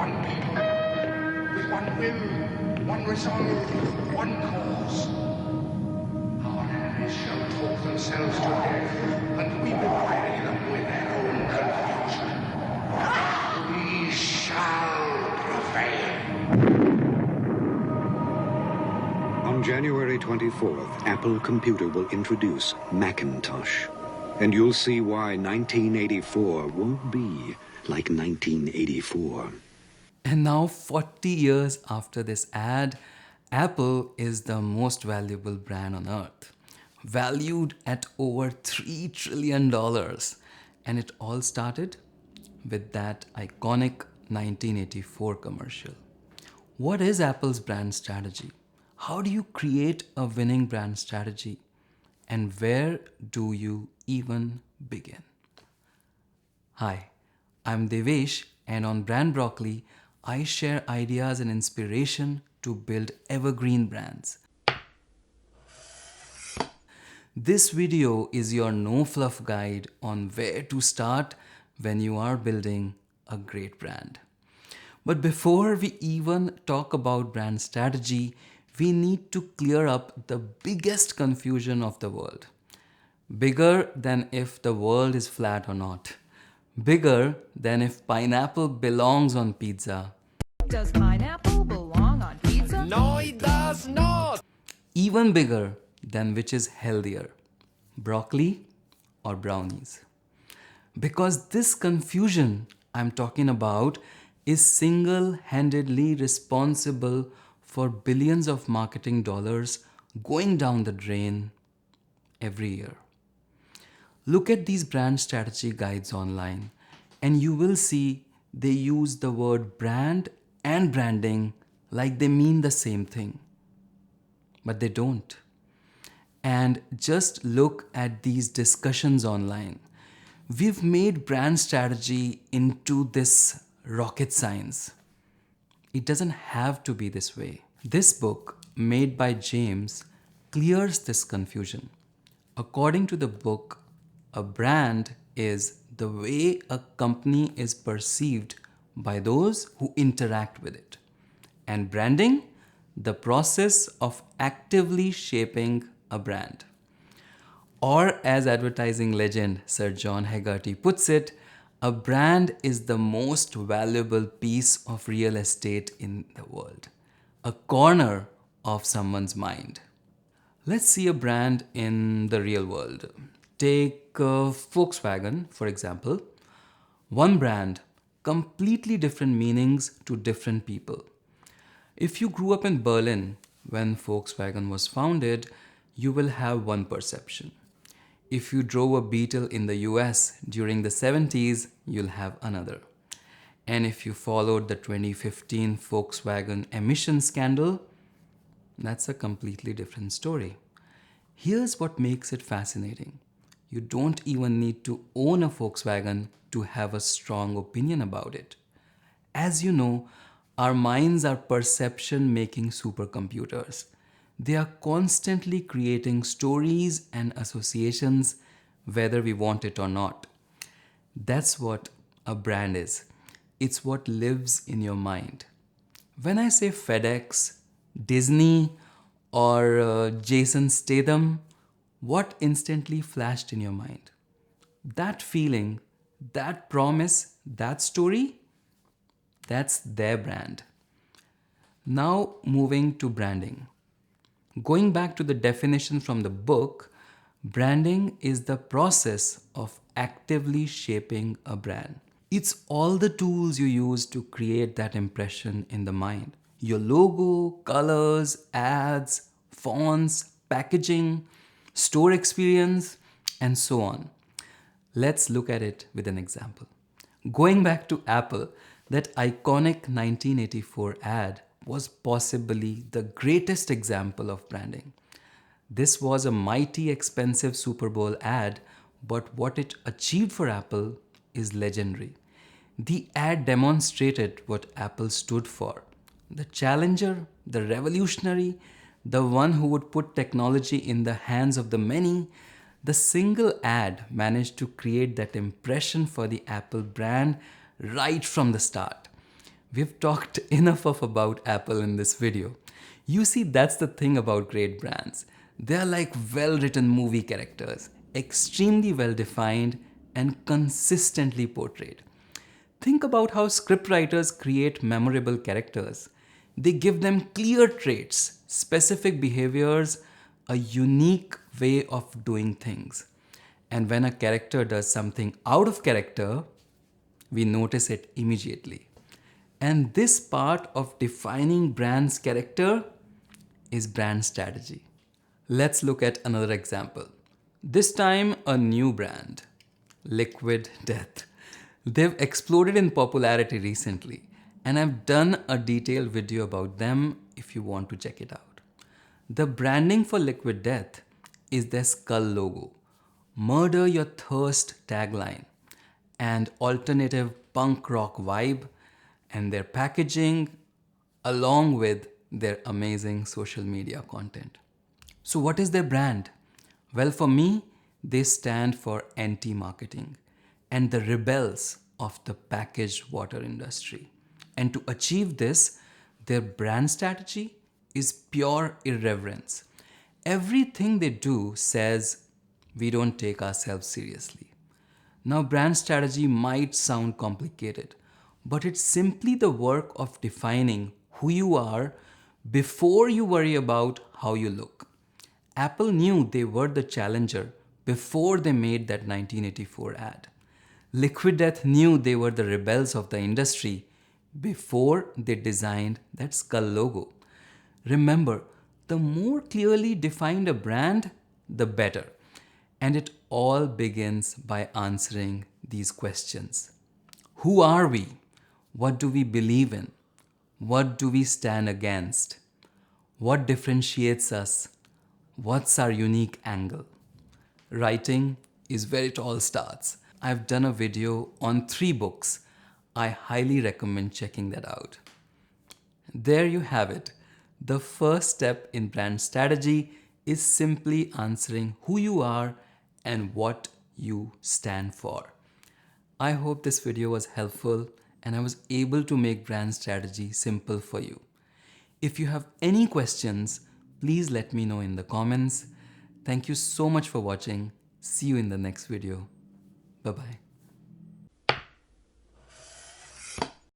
one people, with one will, one resolve, one cause. Our enemies shall talk themselves to death, and we will weary them with their own confusion. We shall prevail. On January 24th, Apple Computer will introduce Macintosh. And you'll see why 1984 won't be like 1984. And now, 40 years after this ad, Apple is the most valuable brand on earth, valued at over $3 trillion. And it all started with that iconic 1984 commercial. What is Apple's brand strategy? How do you create a winning brand strategy? And where do you even begin? Hi, I'm Devesh, and on Brand Broccoli, I share ideas and inspiration to build evergreen brands. This video is your no-fluff guide on where to start when you are building a great brand. But before we even talk about brand strategy, we need to clear up the biggest confusion of the world. Bigger than if the world is flat or not. Bigger than if pineapple belongs on pizza. Does pineapple belong on pizza? No, it does not! Even bigger than which is healthier, broccoli or brownies. Because this confusion I'm talking about is single-handedly responsible for billions of marketing dollars going down the drain every year. Look at these brand strategy guides online and you will see they use the word brand and branding like they mean the same thing. But they don't. And just look at these discussions online. We've made brand strategy into this rocket science. It doesn't have to be this way. This book, made by James, clears this confusion. According to the book, a brand is the way a company is perceived by those who interact with it. And branding, the process of actively shaping a brand. Or as advertising legend Sir John Hegarty puts it, a brand is the most valuable piece of real estate in the world. A corner of someone's mind. Let's see a brand in the real world. Take Volkswagen, for example. One brand, completely different meanings to different people. If you grew up in Berlin when Volkswagen was founded, you will have one perception. If you drove a Beetle in the US during the 70s, you'll have another. And if you followed the 2015 Volkswagen emission scandal, that's a completely different story. Here's what makes it fascinating. You don't even need to own a Volkswagen to have a strong opinion about it. As you know, our minds are perception-making supercomputers. They are constantly creating stories and associations, whether we want it or not. That's what a brand is. It's what lives in your mind. When I say FedEx, Disney, or Jason Statham, what instantly flashed in your mind? That feeling, that promise, that story, that's their brand. Now moving to branding. Going back to the definition from the book, branding is the process of actively shaping a brand. It's all the tools you use to create that impression in the mind. Your logo, colors, ads, fonts, packaging, store experience, and so on. Let's look at it with an example. Going back to Apple, that iconic 1984 ad was possibly the greatest example of branding. This was a mighty expensive Super Bowl ad, but what it achieved for Apple is legendary. The ad demonstrated what Apple stood for. The challenger, the revolutionary, the one who would put technology in the hands of the many. The single ad managed to create that impression for the Apple brand right from the start. We've talked enough about Apple in this video. You see, that's the thing about great brands. They're like well-written movie characters, extremely well-defined and consistently portrayed. Think about how scriptwriters create memorable characters. They give them clear traits, specific behaviors, a unique way of doing things. And when a character does something out of character, we notice it immediately. And this part of defining brand's character is brand strategy. Let's look at another example. This time, a new brand, Liquid Death. They've exploded in popularity recently, and I've done a detailed video about them if you want to check it out. The branding for Liquid Death is their skull logo, murder your thirst tagline, and alternative punk rock vibe, and their packaging along with their amazing social media content. So what is their brand? Well, for me, they stand for anti-marketing and the rebels of the packaged water industry. And to achieve this, their brand strategy is pure irreverence. Everything they do says, we don't take ourselves seriously. Now, brand strategy might sound complicated, but it's simply the work of defining who you are before you worry about how you look. Apple knew they were the challenger before they made that 1984 ad. Liquid Death knew they were the rebels of the industry before they designed that skull logo. Remember, the more clearly defined a brand, the better. And it all begins by answering these questions. Who are we? What do we believe in? What do we stand against? What differentiates us? What's our unique angle? Writing is where it all starts. I've done a video on 3 books. I highly recommend checking that out. There you have it. The first step in brand strategy is simply answering who you are and what you stand for. I hope this video was helpful and I was able to make brand strategy simple for you. If you have any questions, please let me know in the comments. Thank you so much for watching. See you in the next video. Bye-bye.